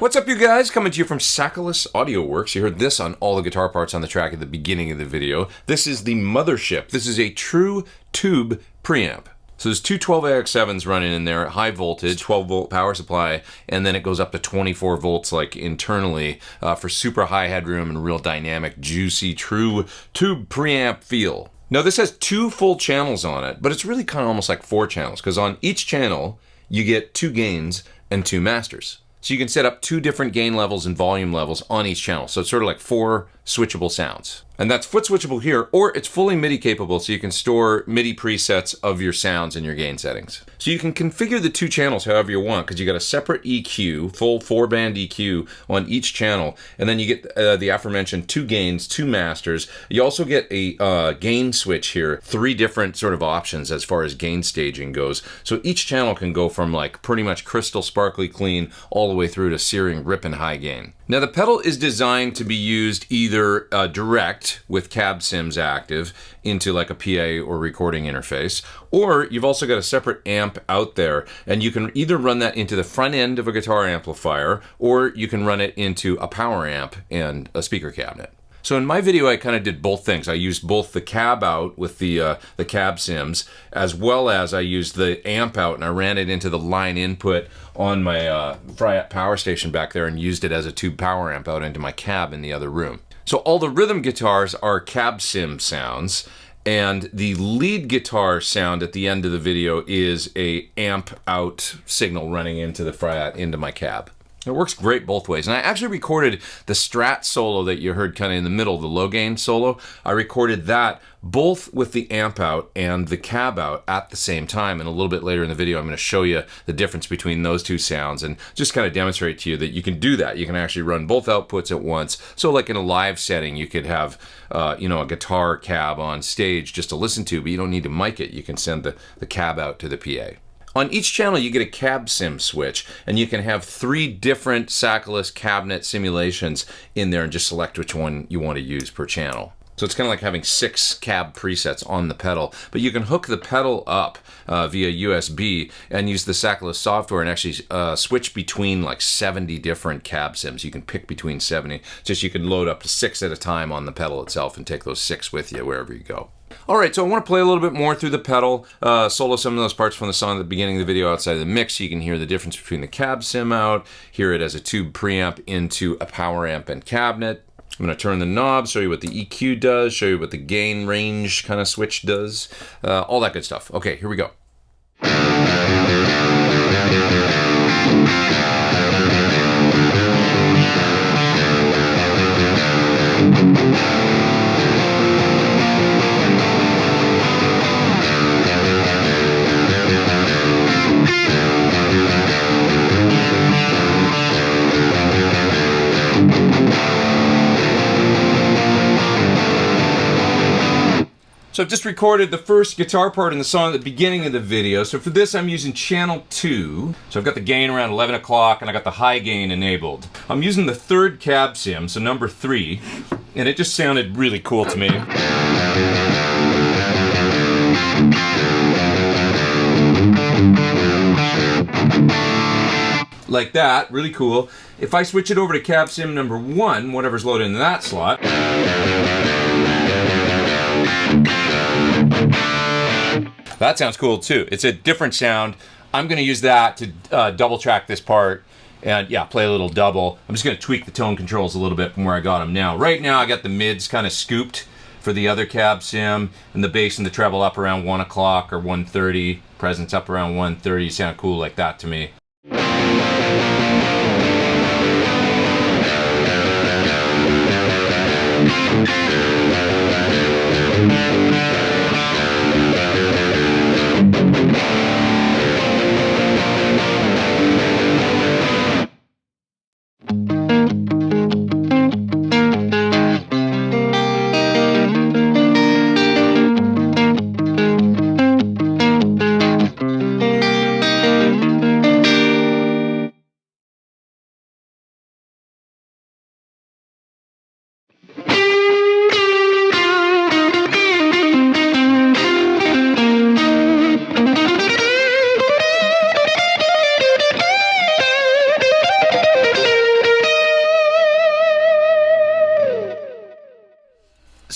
What's up, you guys? Coming to you from CADDIS Audio Works. You heard this on all the guitar parts on the track at the beginning of the video. This is the Mothership. This is a true tube preamp. So there's two 12AX7s running in there, high voltage, 12 volt power supply, and then it goes up to 24 volts like internally for super high headroom and real dynamic, juicy, true tube preamp feel. Now this has two full channels on it, but it's really kind of almost like four channels, because on each channel you get two gains and two masters. So you can set up two different gain levels and volume levels on each channel. So it's sort of like four switchable sounds. And that's foot switchable here, or it's fully MIDI capable, so you can store MIDI presets of your sounds and your gain settings. So you can configure the two channels however you want, because you got a separate EQ, full 4-band EQ on each channel, and then you get the aforementioned two gains, two masters. You also get a gain switch here, three different sort of options as far as gain staging goes. So each channel can go from like pretty much crystal sparkly clean all the way through to searing ripping high gain. Now the pedal is designed to be used either direct with cab sims active into like a PA or recording interface, or you've also got a separate amp out there, and you can either run that into the front end of a guitar amplifier, or you can run it into a power amp and a speaker cabinet. So in my video, I kind of did both things. I used both the cab out with the cab sims, as well as I used the amp out, and I ran it into the line input on my Fryette power station back there and used it as a tube power amp out into my cab in the other room. So all the rhythm guitars are cab sim sounds, and the lead guitar sound at the end of the video is a amp out signal running into the Fryette into my cab. It works great both ways. And I actually recorded the Strat solo that you heard kind of in the middle, the low gain solo. I recorded that both with the amp out and the cab out at the same time. And a little bit later in the video, I'm going to show you the difference between those two sounds and just kind of demonstrate to you that you can do that. You can actually run both outputs at once. So like in a live setting, you could have a guitar cab on stage just to listen to, but you don't need to mic it. You can send the cab out to the PA. On each channel, you get a cab sim switch, and you can have three different TSAKALIS cabinet simulations in there and just select which one you want to use per channel. So it's kind of like having 6 cab presets on the pedal, but you can hook the pedal up via USB and use the TSAKALIS software and actually switch between like 70 different cab sims. You can pick between 70, just you can load up to 6 at a time on the pedal itself and take those 6 with you wherever you go. Alright, so I want to play a little bit more through the pedal, solo some of those parts from the song at the beginning of the video outside of the mix, so you can hear the difference between the cab sim out, hear it as a tube preamp into a power amp and cabinet. I'm going to turn the knob, show you what the EQ does, show you what the gain range kind of switch does, all that good stuff. Okay, here we go. So I've just recorded the first guitar part in the song at the beginning of the video. So for this, I'm using channel 2. So I've got the gain around 11 o'clock, and I got the high gain enabled. I'm using the third cab sim, so number 3, and it just sounded really cool to me. Like that, really cool. If I switch it over to cab sim number 1, whatever's loaded in that slot, that sounds cool too. It's a different sound. I'm going to use that to double track this part and yeah, play a little double. I'm just going to tweak the tone controls a little bit from where I got them now. Right now I got the mids kind of scooped for the other cab sim, and the bass and the treble up around 1 o'clock or 1:30. Presence up around 1:30. Sound cool like that to me.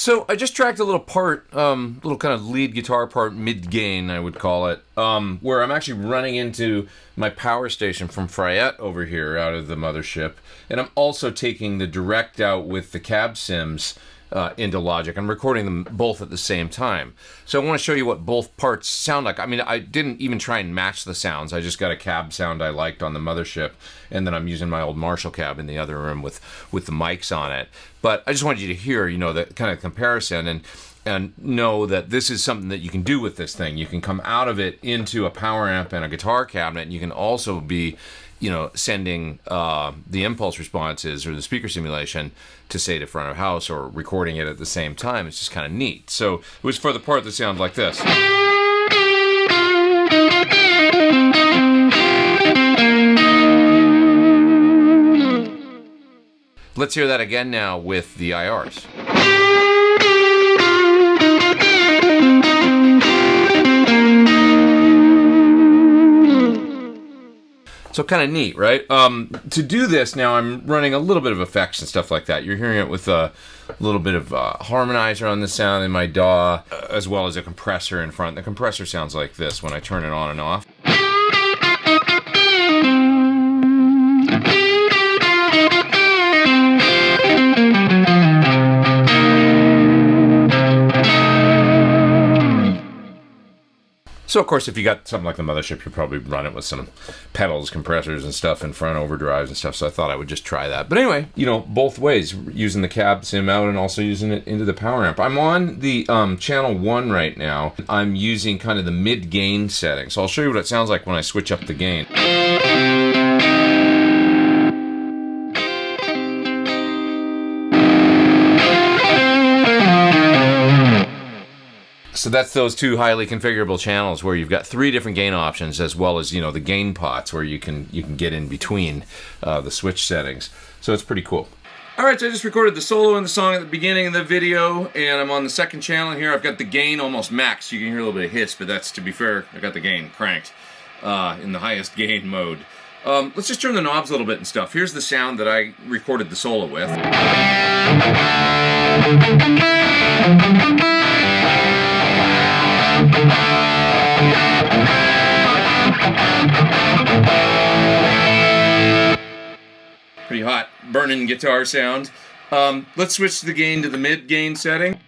So I just tracked a little part, little kind of lead guitar part, mid-gain, I would call it, where I'm actually running into my power station from Fryette over here out of the Mothership, and I'm also taking the direct out with the cab sims into Logic. I'm recording them both at the same time. So I want to show you what both parts sound like. I mean, I didn't even try and match the sounds. I just got a cab sound I liked on the Mothership, and then I'm using my old Marshall cab in the other room with the mics on it. But I just wanted you to hear, you know, the kind of comparison and know that this is something that you can do with this thing. You can come out of it into a power amp and a guitar cabinet, and you can also be, you know, sending the impulse responses or the speaker simulation to, say, to front of house, or recording it at the same time. It's just kind of neat. So it was for the part that sounds like this. Let's hear that again now with the IRs. So kind of neat, right? To do this now, I'm running a little bit of effects and stuff like that. You're hearing it with a little bit of harmonizer on the sound in my DAW, as well as a compressor in front. The compressor sounds like this when I turn it on and off. So, of course, if you got something like the Mothership, you probably run it with some pedals, compressors, and stuff in front, overdrives and stuff, so I thought I would just try that. But anyway, you know, both ways, using the cab sim out and also using it into the power amp. I'm on the channel 1 right now. I'm using kind of the mid-gain setting, so I'll show you what it sounds like when I switch up the gain. So that's those two highly configurable channels where you've got 3 different gain options, as well as, you know, the gain pots where you can get in between the switch settings. So it's pretty cool. All right, so I just recorded the solo in the song at the beginning of the video, and I'm on the second channel here. I've got the gain almost maxed. You can hear a little bit of hiss, but that's, to be fair, I got the gain cranked in the highest gain mode. Let's just turn the knobs a little bit and stuff. Here's the sound that I recorded the solo with. Pretty hot, burning guitar sound. Let's switch the gain to the mid-gain setting.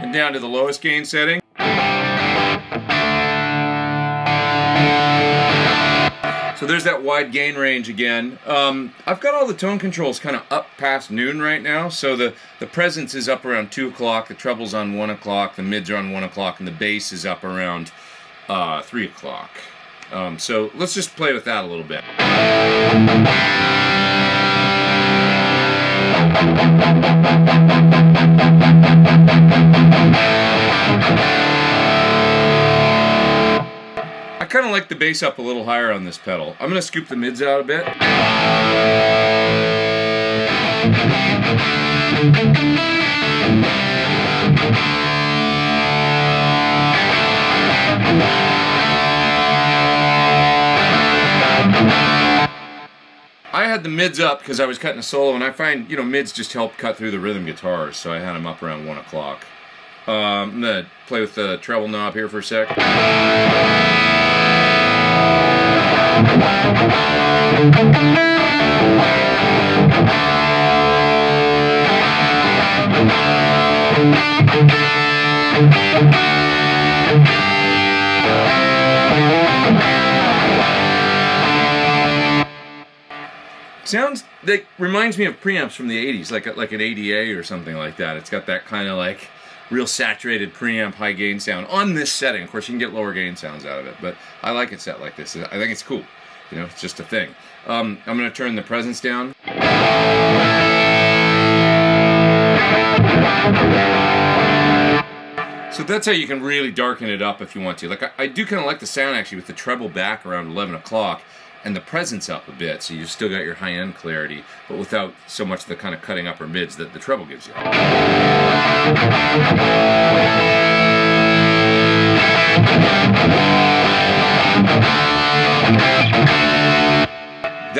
And down to the lowest gain setting. So there's that wide gain range again. I've got all the tone controls kind of up past noon right now. So the presence is up around 2 o'clock, the treble's on 1 o'clock, the mids are on 1 o'clock, and the bass is up around 3 o'clock. So let's just play with that a little bit. I kind of like the bass up a little higher on this pedal. I'm going to scoop the mids out a bit. I had the mids up because I was cutting a solo, and I find, you know, mids just help cut through the rhythm guitars, so I had them up around 1 o'clock. I'm going to play with the treble knob here for a sec. Sounds that reminds me of preamps from the 80s, like an ADA or something like that. It's got that kind of like real saturated preamp high gain sound on this setting. Of course, you can get lower gain sounds out of it, but I like it set like this. I think it's cool. You know, it's just a thing. I'm going to turn the presence down. So that's how you can really darken it up if you want to. Like, I do kind of like the sound actually with the treble back around 11 o'clock and the presence up a bit, so you've still got your high-end clarity, but without so much the kind of cutting upper mids that the treble gives you.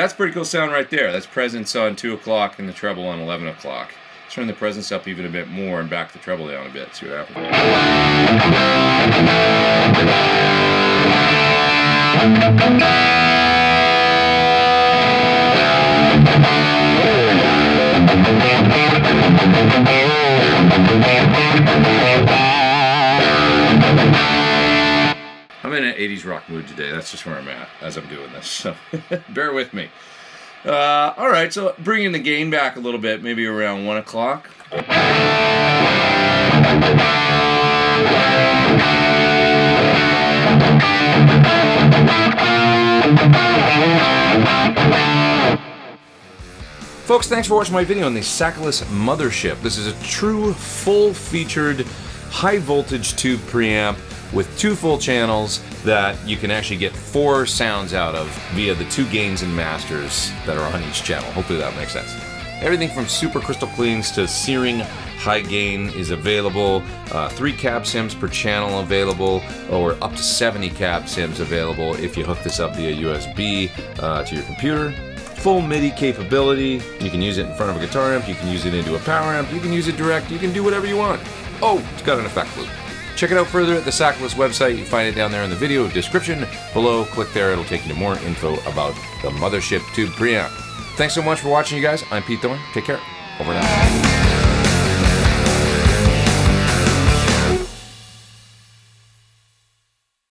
that's pretty cool sound right there. That's presence on 2 o'clock and the treble on 11 o'clock. Let's turn the presence up even a bit more and back the treble down a bit. See what happens. I'm in an 80s rock mood today. That's just where I'm at as I'm doing this. So bear with me. All right, so bringing the gain back a little bit, maybe around 1 o'clock. Folks, thanks for watching my video on the CADDIS Mothership. This is a true full-featured high-voltage tube preamp with 2 full channels that you can actually get 4 sounds out of via the 2 gains and masters that are on each channel. Hopefully that makes sense. Everything from super crystal cleans to searing high gain is available. 3 cab sims per channel available, or up to 70 cab sims available if you hook this up via USB to your computer. Full MIDI capability. You can use it in front of a guitar amp, you can use it into a power amp, you can use it direct, you can do whatever you want. Oh, it's got an effect loop. Check it out further at the CADDIS website. You find it down there in the video description below. Click there, it'll take you to more info about the Mothership tube preamp. Thanks so much for watching, you guys. I'm Pete Thorne. Take care. Over and out.